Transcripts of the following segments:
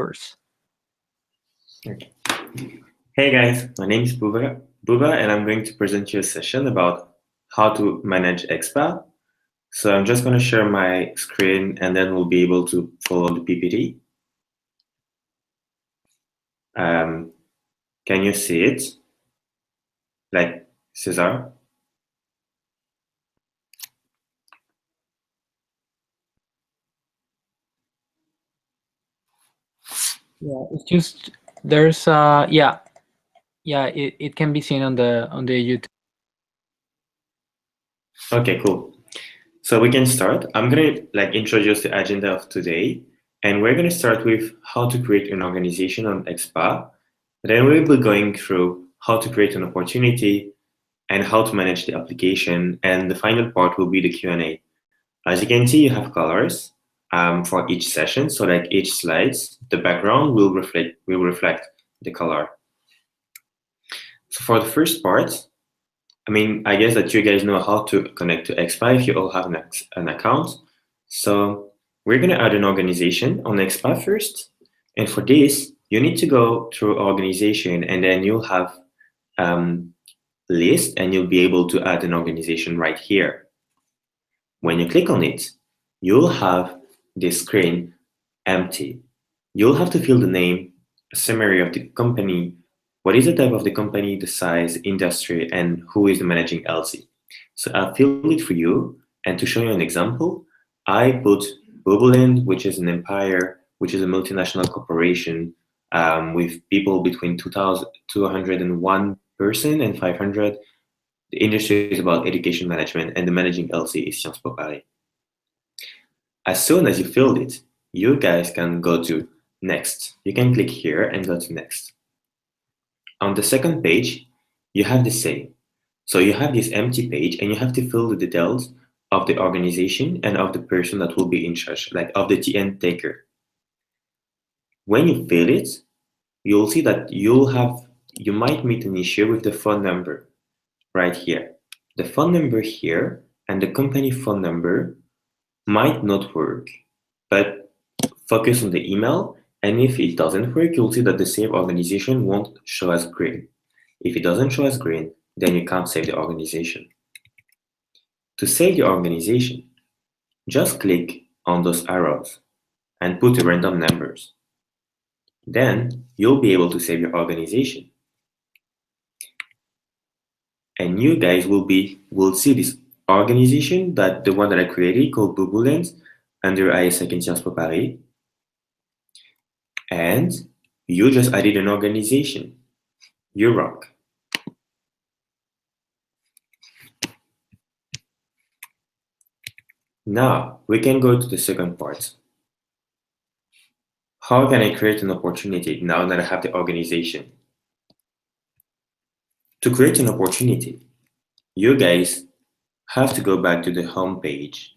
yours. Okay. Hey guys, my name is Buba, and I'm going to present you a session about how to manage EXPA. So I'm just going to share my screen and then we'll be able to follow the PPT. Can you see it? Like Cesar? Yeah, it's just there's it can be seen on the YouTube. Okay, cool. So we can start. I'm going to introduce the agenda of today, and we're going to start with how to create an organization on EXPA. Then we'll be going through how to create an opportunity and how to manage the application. And the final part will be the Q&A. As you can see, you have colors for each session. So like each slides, the background will reflect the color. So for the first part, I guess that you guys know how to connect to EXPA if you all have an account. So we're going to add an organization on EXPA first. And for this, you need to go through organization and then you'll have list and you'll be able to add an organization right here. When you click on it, you'll have this screen empty. You'll have to fill the name, a summary of the company, what is the type of the company, the size, industry, and who is the managing LC. So I'll fill it for you, and to show you an example, I put Boboland, which is an empire, which is a multinational corporation with people between 201 person and 500. The industry is about education management, and the managing LC is Sciences Po Paris. As soon as you filled it, you guys can go to next. You can click here and go to next. On the second page, you have the same. So you have this empty page and you have to fill the details of the organization and of the person that will be in charge, like of the TN taker. When you fill it, you'll see that you might meet an issue with the phone number right here. The phone number here and the company phone number might not work, but focus on the email, and if it doesn't work, you'll see that the save organization won't show as green. If it doesn't show as green, then you can't save the organization. To save the organization, just click on those arrows and put the random numbers. Then you'll be able to save your organization. And you guys will see this organization, that the one that I created called Boboland under AIESEC and Sciences Po Paris. And you just added an organization. You rock. Now we can go to the second part. How can I create an opportunity now that I have the organization? To create an opportunity, you guys have to go back to the home page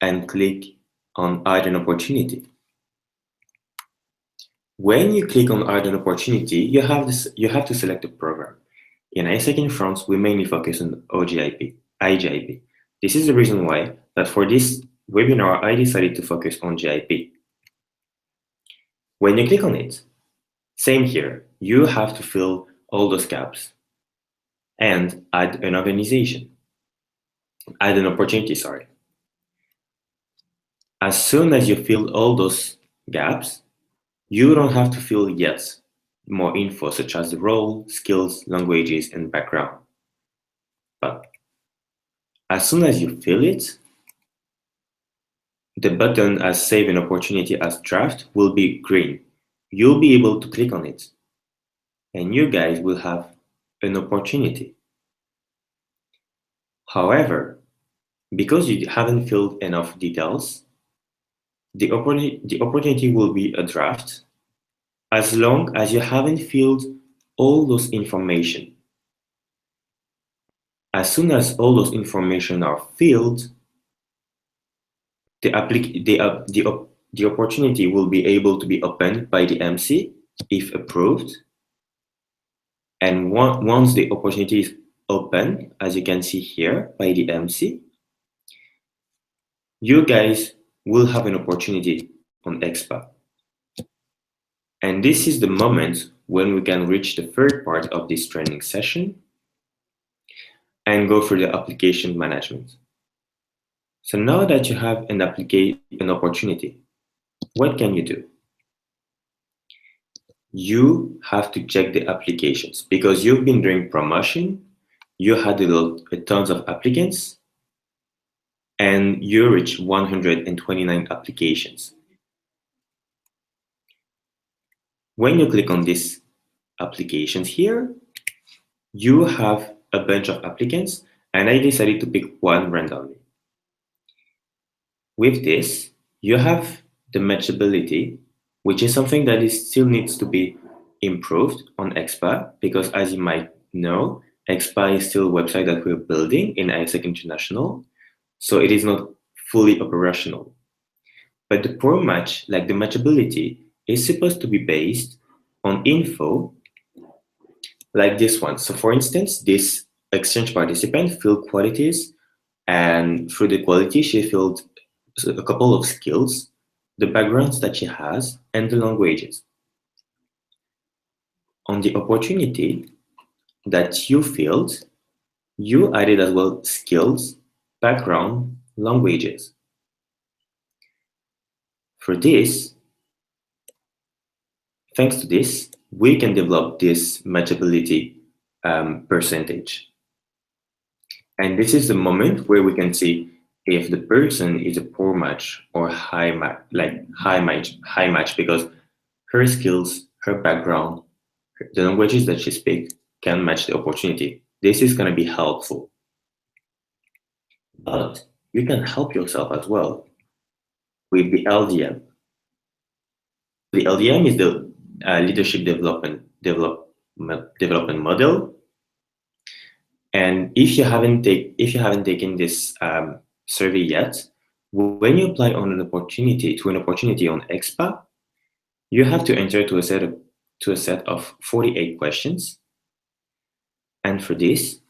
and click on Add an Opportunity. When you click on Add an Opportunity, you have to select a program. In AIESEC in France, we mainly focus on iGIP. This is the reason why that for this webinar, I decided to focus on GIP. When you click on it, same here, you have to fill all those gaps and add an organization. Add an opportunity, sorry. As soon as you fill all those gaps, you don't have to fill yet more info such as the role, skills, languages, and background. But as soon as you fill it, the button as Save an Opportunity as Draft will be green. You'll be able to click on it, and you guys will have an opportunity. However, because you haven't filled enough details, the opportunity will be a draft as long as you haven't filled all those information. As soon as all those information are filled, the opportunity will be able to be opened by the MC if approved. And once the opportunity is open, as you can see here by the MC, you guys will have an opportunity on EXPA. And this is the moment when we can reach the third part of this training session and go through the application management. So now that you have an opportunity, what can you do? You have to check the applications because you've been doing promotion, you had tons of applicants, and you reached 129 applications. When you click on these applications here, you have a bunch of applicants, and I decided to pick one randomly. With this, you have the matchability, which is something that still needs to be improved on EXPA, because as you might know, EXPA is still a website that we're building in AIESEC International, so it is not fully operational. But the pro match, like the matchability, is supposed to be based on info like this one. So for instance, this exchange participant filled qualities, and through the quality, she filled a couple of skills, the backgrounds that she has, and the languages. On the opportunity that you filled, you added as well skills, background, languages. For this, thanks to this, we can develop this matchability percentage. And this is the moment where we can see if the person is a poor match or high match, because her skills, her background, the languages that she speaks can match the opportunity. This is going to be helpful. But you can help yourself as well with the LDM. The LDM is the leadership development model. And if you haven't taken this survey yet, when you apply on an opportunity on EXPA, you have to enter to a set of 48 questions. And for this,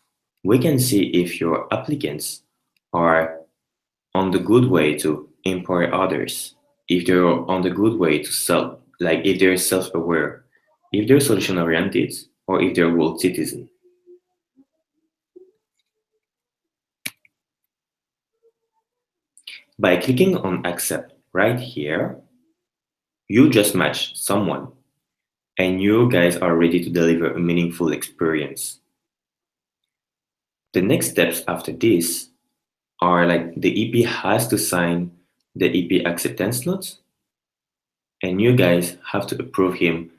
we can see if your applicants are on the good way to empower others, if they're on the good way to if they're self-aware, if they're solution-oriented, or if they're world citizen. By clicking on accept right here, you just match someone and you guys are ready to deliver a meaningful experience. The next steps after this are like the EP has to sign the EP acceptance note, and you guys have to approve him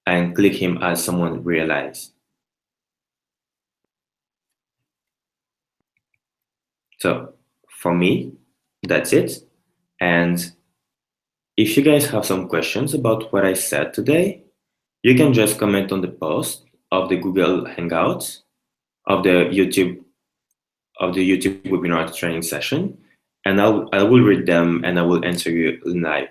and click him as someone realized. So for me, that's it. And if you guys have some questions about what I said today, you can just comment on the post of the Google Hangouts of the YouTube webinar training session, and I will read them and I will answer you live.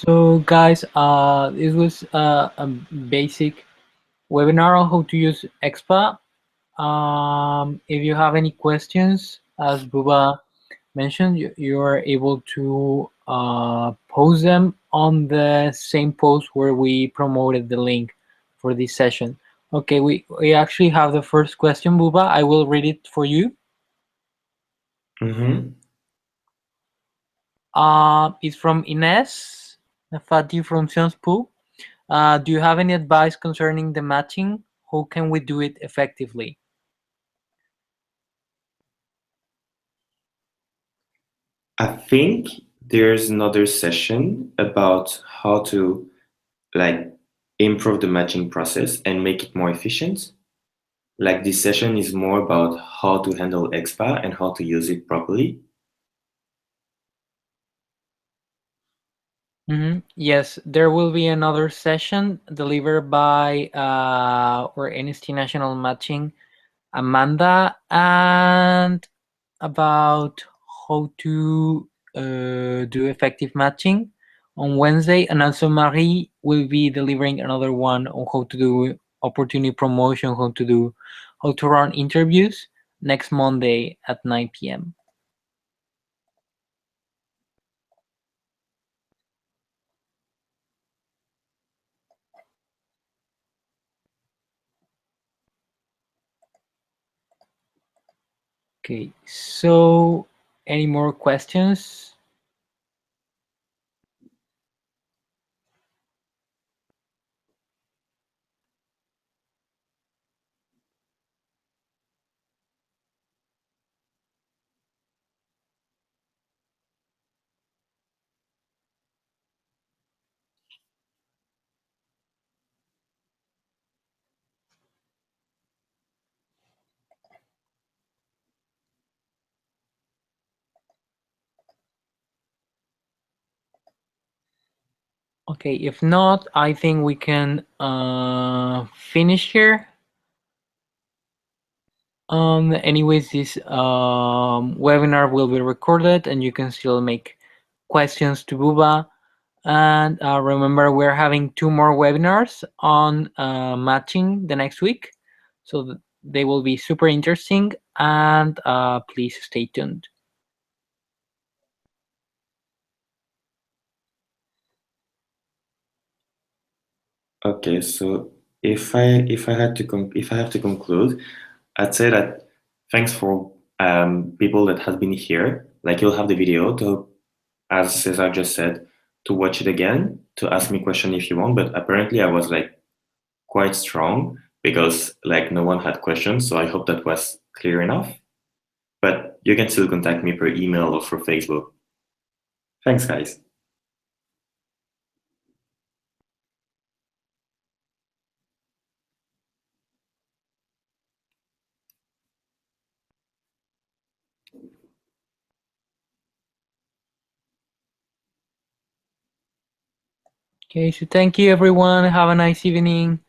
So guys, this was a basic webinar on how to use EXPA. If you have any questions, as Buba mentioned, you are able to post them on the same post where we promoted the link for this session. Okay, we actually have the first question, Buba. I will read it for you. Mm-hmm. It's from Ines. Fatih from Pool. Do you have any advice concerning the matching? How can we do it effectively? I think there's another session about how to like improve the matching process and make it more efficient. Like this session is more about how to handle EXPA and how to use it properly. Yes, there will be another session delivered by our NST National Matching, Amanda, and about how to do effective matching on Wednesday. And also Marie will be delivering another one on how to do opportunity promotion, how to run interviews next Monday at 9 p.m. Okay, so any more questions? Okay, if not, I think we can finish here. Anyways, this webinar will be recorded and you can still make questions to Buba. And remember, we're having 2 more webinars on matching the next week. So they will be super interesting, and please stay tuned. Okay, so if I have to conclude, I'd say that thanks for people that has been here. Like you'll have the video to, as Cesar just said, to watch it again, to ask me question if you want. But apparently I was like quite strong because like no one had questions. So I hope that was clear enough. But you can still contact me per email or through Facebook. Thanks, guys. Okay, so thank you everyone. Have a nice evening.